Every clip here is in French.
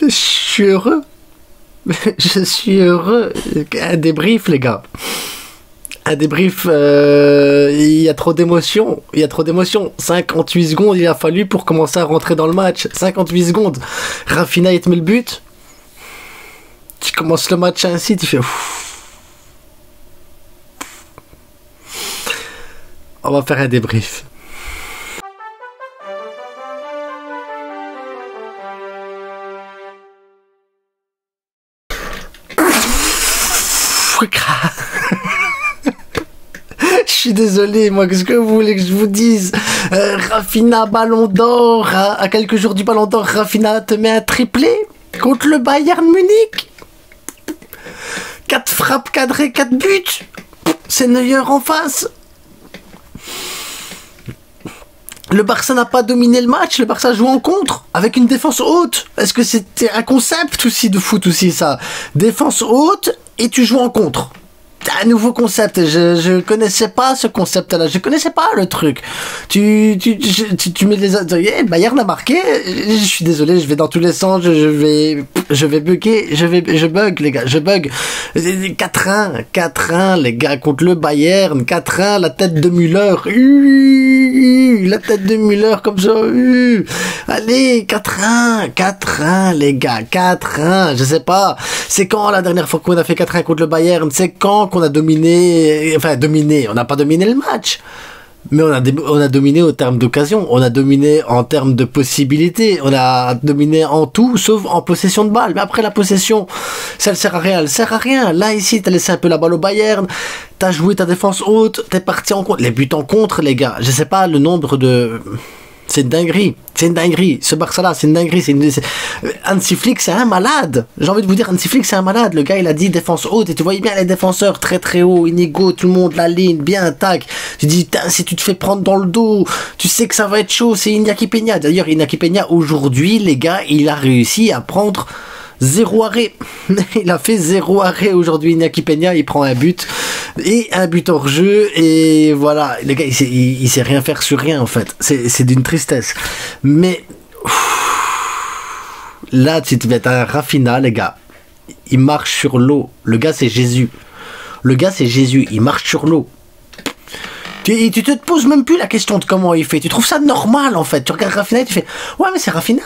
Je suis heureux. Je suis heureux. Un débrief, les gars. Un débrief, il y a trop d'émotions. Il y a trop d'émotions. 58 secondes, il a fallu pour commencer à rentrer dans le match. 58 secondes. Rafinha, il te met le but. Tu commences le match ainsi, tu fais... On va faire un débrief. Je suis désolé, moi, qu'est-ce que vous voulez que je vous dise? Rafinha, ballon d'or, à quelques jours du ballon d'or, Rafinha te met un triplé contre le Bayern Munich. 4 frappes cadrées, 4 buts. C'est Neuer en face. Le Barça n'a pas dominé le match, le Barça joue en contre, avec une défense haute. Est-ce que c'était un concept aussi de foot aussi, ça? Défense haute et tu joues en contre. Un nouveau concept, je connaissais pas ce concept-là, je connaissais pas le truc. Tu mets les... Bayern a marqué, je suis désolé, je vais dans tous les sens, je vais bugger, je bug les gars, je bug. 4-1, les gars, contre le Bayern, 4-1, la tête de Müller, la tête de Müller comme ça, allez, 4-1, les gars, 4-1, je sais pas, c'est quand la dernière fois qu'on a fait 4-1 contre le Bayern, c'est quand qu'on a dominé, on n'a pas dominé le match, mais on a dominé au terme d'occasion, on a dominé en termes de possibilités, on a dominé en tout, sauf en possession de balle. Mais après la possession, ça ne sert à rien, elle sert à rien. Là, ici, t'as laissé un peu la balle au Bayern, t'as joué ta défense haute, t'es parti en contre. Les buts en contre, les gars, je sais pas le nombre de... C'est une dinguerie, ce Barça-là, c'est une dinguerie, Hansi Flick, c'est un malade, j'ai envie de vous dire, Hansi Flick, c'est un malade, le gars, il a dit défense haute, et tu voyais bien les défenseurs très très haut, Inigo, tout le monde, la ligne, bien, tac, tu dis, si tu te fais prendre dans le dos, tu sais que ça va être chaud, c'est Iñaki Peña, d'ailleurs, Iñaki Peña, aujourd'hui, les gars, il a réussi à prendre 0 arrêt, il a fait 0 arrêt aujourd'hui, Iñaki Peña, il prend un but, et un but hors jeu, et voilà, les gars, il sait rien faire sur rien, en fait, c'est d'une tristesse, mais, là, tu vas être un Rafinha, les gars, il marche sur l'eau, le gars, c'est Jésus, il marche sur l'eau. Tu te poses même plus la question de comment il fait, tu trouves ça normal, en fait, tu regardes Rafinha et tu fais, ouais, mais c'est Rafinha.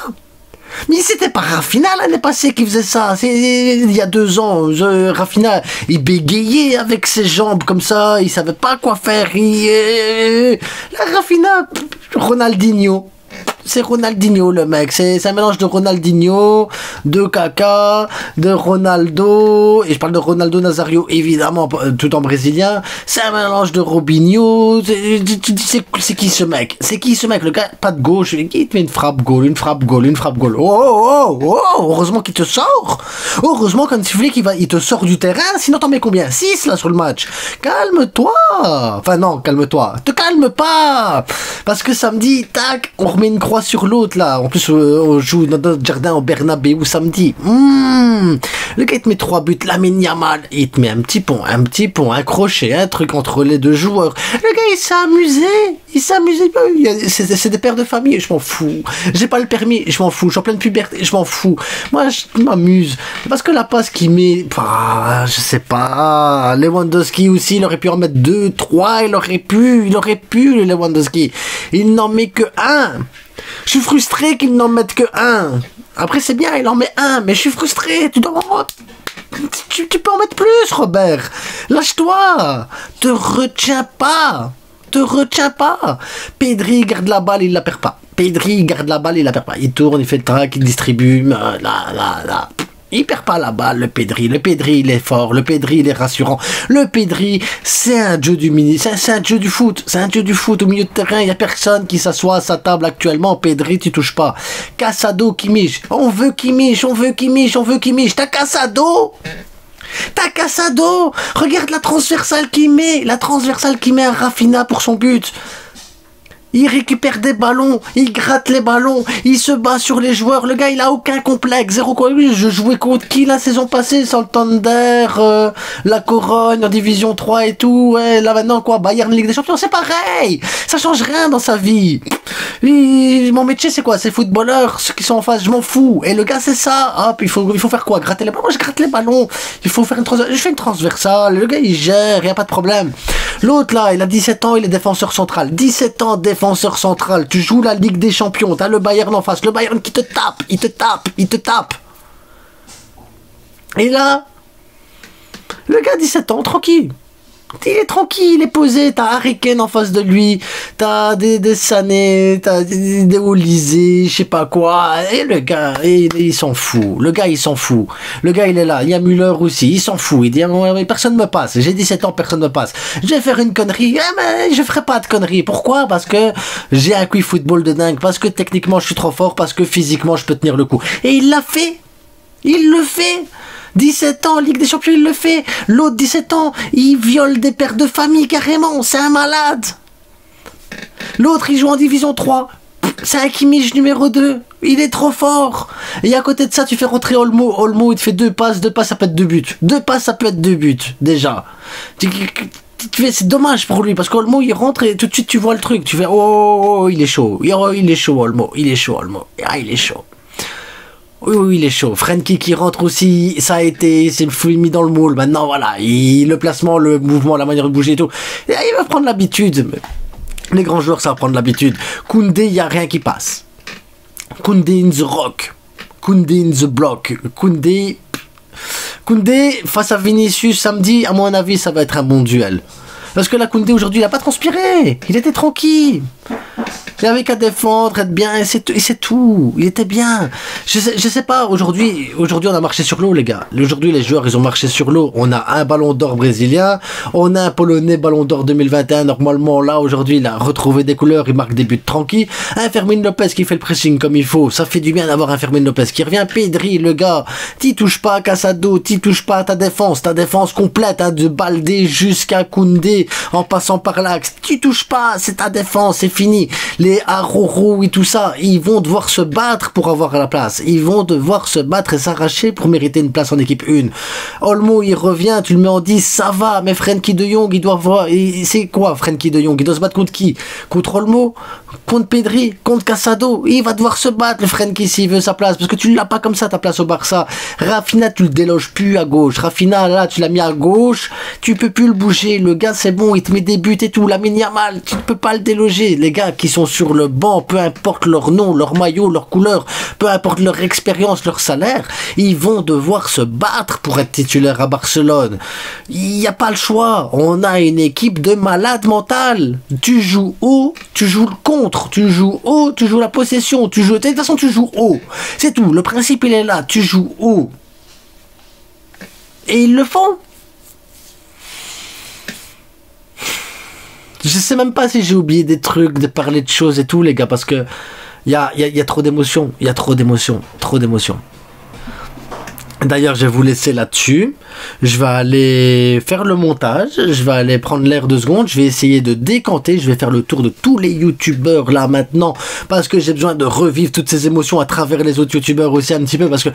Mais c'était pas Rafinha l'année passée qui faisait ça. Il y a 2 ans, Rafinha, il bégayait avec ses jambes comme ça, il savait pas quoi faire. La Rafinha, Ronaldinho. C'est Ronaldinho le mec, c'est un mélange de Ronaldinho, de Kaka, de Ronaldo, et je parle de Ronaldo Nazario évidemment, tout en brésilien, c'est un mélange de Robinho, c'est qui ce mec? Le gars, pas de gauche, il te met une frappe goal, oh, heureusement qu'il te sort, heureusement quand tu voulais il te sort du terrain, sinon t'en mets combien? 6 là sur le match, calme-toi, enfin non, calme-toi, te calme pas, parce que samedi, tac, on remet une croix sur l'autre là, en plus on joue dans notre jardin au Bernabéu samedi, le gars il te met 3 buts, Lamine Yamal, il te met un petit pont, un crochet, un truc entre les 2 joueurs, le gars il s'est amusé, c'est des pères de famille, je m'en fous, j'ai pas le permis, je m'en fous, je suis en pleine puberté, je m'en fous, moi je m'amuse, parce que la passe qu'il met, je sais pas, Lewandowski aussi, il aurait pu en mettre 2, 3, il aurait pu le Lewandowski, il n'en met que 1. Je suis frustré qu'il n'en mette que 1. Après c'est bien, il en met 1, mais je suis frustré. Tu peux en mettre plus, Robert. Lâche-toi. Te retiens pas. Pedri garde la balle, il la perd pas. Il tourne, il fait le track, il distribue. Là. Il perd pas la balle, le Pedri. Le Pedri, il est fort. Le Pedri, il est rassurant. Le Pedri, c'est un jeu c'est un jeu du foot. C'est un jeu du foot au milieu de terrain. Il y a personne qui s'assoit à sa table actuellement. Pedri, tu touches pas. Casado, Kimmich. On veut Kimmich. T'as Casado. Regarde la transversale qu'il met. À Rafinha pour son but. Il récupère des ballons, il gratte les ballons, il se bat sur les joueurs. Le gars, il a aucun complexe, zéro quoi. Je jouais contre qui la saison passée? Santander, la Corogne en Division 3 et tout. Ouais, là maintenant quoi, Bayern Ligue des Champions, c'est pareil. Ça change rien dans sa vie. Mon métier c'est quoi? C'est footballeur, ceux qui sont en face, je m'en fous. Et le gars c'est ça. Hop, il faut faire quoi? Gratter les ballons. Moi je gratte les ballons. Il faut faire je fais une transversale. Le gars il gère, y a pas de problème. L'autre là, il a 17 ans, il est défenseur central. 17 ans, défenseur central. Tu joues la Ligue des Champions, t'as le Bayern en face. Le Bayern qui te tape, il te tape, il te tape. Et là, le gars 17 ans, tranquille. Il est tranquille, il est posé, t'as Harry Kane en face de lui, t'as des Sané, t'as des Olysée, je sais pas quoi, et le gars, il s'en fout, le gars il s'en fout, le gars il est là, il y a Müller aussi, il s'en fout, il dit personne me passe, j'ai 17 ans, personne me passe, je vais faire une connerie, mais je ferai pas de connerie, pourquoi? Parce que j'ai un QI football de dingue, parce que techniquement je suis trop fort, parce que physiquement je peux tenir le coup, et il l'a fait, il le fait. 17 ans, Ligue des Champions, il le fait. L'autre, 17 ans, il viole des pères de famille carrément. C'est un malade. L'autre, il joue en Division 3. C'est un Kimmich numéro 2. Il est trop fort. Et à côté de ça, tu fais rentrer Olmo. Olmo, il te fait 2 passes. 2 passes, ça peut être 2 buts. 2 passes, ça peut être 2 buts, déjà. C'est dommage pour lui, parce qu'Olmo, il rentre et tout de suite, tu vois le truc. Tu fais, oh, il est chaud. Il est chaud, Olmo. Il est chaud, Olmo. Ah, il est chaud. Oui, il est chaud. Frenkie qui rentre aussi, ça a été, c'est mis dans le moule. Maintenant, voilà, le placement, le mouvement, la manière de bouger et tout. Et il va prendre l'habitude. Les grands joueurs, ça va prendre l'habitude. Koundé, il n'y a rien qui passe. Koundé in the rock. Koundé in the block. Koundé, face à Vinicius samedi, à mon avis, ça va être un bon duel. Parce que là, Koundé, aujourd'hui, il n'a pas transpiré. Il était tranquille. Il avait qu'à défendre, être bien, et c'est tout. Il était bien. Je sais pas, aujourd'hui, on a marché sur l'eau, les gars. Aujourd'hui, les joueurs, ils ont marché sur l'eau. On a un ballon d'or brésilien. On a un Polonais ballon d'or 2021. Normalement, là, aujourd'hui, il a retrouvé des couleurs. Il marque des buts tranquilles. Un Fermin Lopez qui fait le pressing comme il faut. Ça fait du bien d'avoir un Fermin Lopez qui revient. Pedri, le gars. T'y touches pas à Casado. T'y touches pas à ta défense. Ta défense complète, hein, de Baldé jusqu'à Koundé, en passant par l'axe. Tu touches pas. C'est ta défense. C'est fini. Les Aroro et tout ça, ils vont devoir se battre pour avoir la place. Ils vont devoir se battre et s'arracher pour mériter une place en équipe 1. Olmo, il revient, tu le mets en 10, ça va, mais Frenkie de Jong, il doit voir... C'est quoi, Frenkie de Jong? Il doit se battre contre qui? Contre Olmo? Contre Pedri? Contre Casado? Il va devoir se battre, le Frenkie, s'il veut sa place, parce que tu l'as pas comme ça, ta place au Barça. Rafinha, tu le déloges plus à gauche. Rafinha, là, tu l'as mis à gauche, tu peux plus le bouger. Le gars, c'est bon, il te met des buts et tout. Lamine Yamal, tu ne peux pas le déloger. Les gars qui sont sur le banc, peu importe leur nom, leur maillot, leur couleur, peu importe leur expérience, leur salaire, ils vont devoir se battre pour être titulaires à Barcelone. Il n'y a pas le choix. On a une équipe de malades mentales. Tu joues haut, tu joues le contre. Tu joues haut, tu joues la possession. De toute façon, tu joues haut. C'est tout. Le principe, il est là. Tu joues haut. Et ils le font. Je sais même pas si j'ai oublié des trucs, de parler de choses et tout, les gars, parce que il y a trop d'émotions. Il y a trop d'émotions. Trop d'émotions. D'ailleurs, je vais vous laisser là-dessus. Je vais aller faire le montage. Je vais aller prendre l'air 2 secondes. Je vais essayer de décanter. Je vais faire le tour de tous les youtubeurs là maintenant. Parce que j'ai besoin de revivre toutes ces émotions à travers les autres youtubeurs aussi un petit peu. Parce que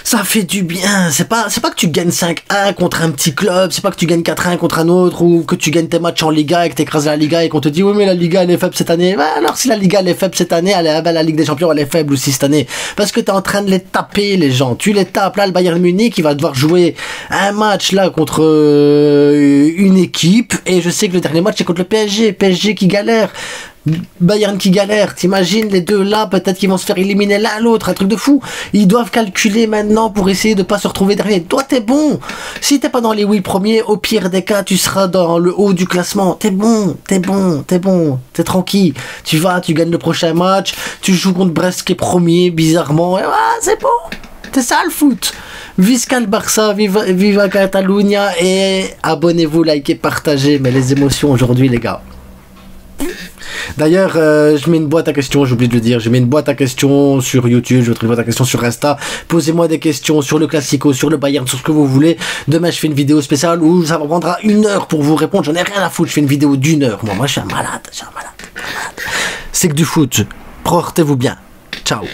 ça fait du bien. C'est pas que tu gagnes 5-1 contre un petit club, c'est pas que tu gagnes 4-1 contre un autre, ou que tu gagnes tes matchs en Liga et que t'écrases la Liga et qu'on te dit oui mais la Liga elle est faible cette année. Bah, alors si la Liga elle est faible cette année, la Ligue des Champions elle est faible aussi cette année. Parce que t'es en train de les taper les gens. Tu les tapes. Là le Bayern Munich il va devoir jouer un match là contre une équipe, et je sais que le dernier match c'est contre le PSG qui galère. Bayern qui galère, t'imagines les deux là, peut-être qu'ils vont se faire éliminer l'un l'autre, un truc de fou. Ils doivent calculer maintenant pour essayer de pas se retrouver dernier. Toi t'es bon, si t'es pas dans les 8 premiers, au pire des cas tu seras dans le haut du classement. T'es bon, t'es tranquille. Tu gagnes le prochain match, tu joues contre Brest qui est premier bizarrement, et voilà, c'est bon. C'est ça le foot. Visca le Barça, viva Catalunya, et abonnez-vous, likez, partagez. Mais les émotions aujourd'hui les gars. D'ailleurs, je mets une boîte à questions, j'ai oublié de le dire, je mets une boîte à questions sur YouTube, je vais mettre une boîte à questions sur Insta. Posez-moi des questions sur le Classico, sur le Bayern, sur ce que vous voulez. Demain, je fais une vidéo spéciale où ça prendra 1 heure pour vous répondre. J'en ai rien à foutre, je fais une vidéo d'1 heure. Moi, je suis un malade. c'est que du foot. Portez-vous bien. Ciao.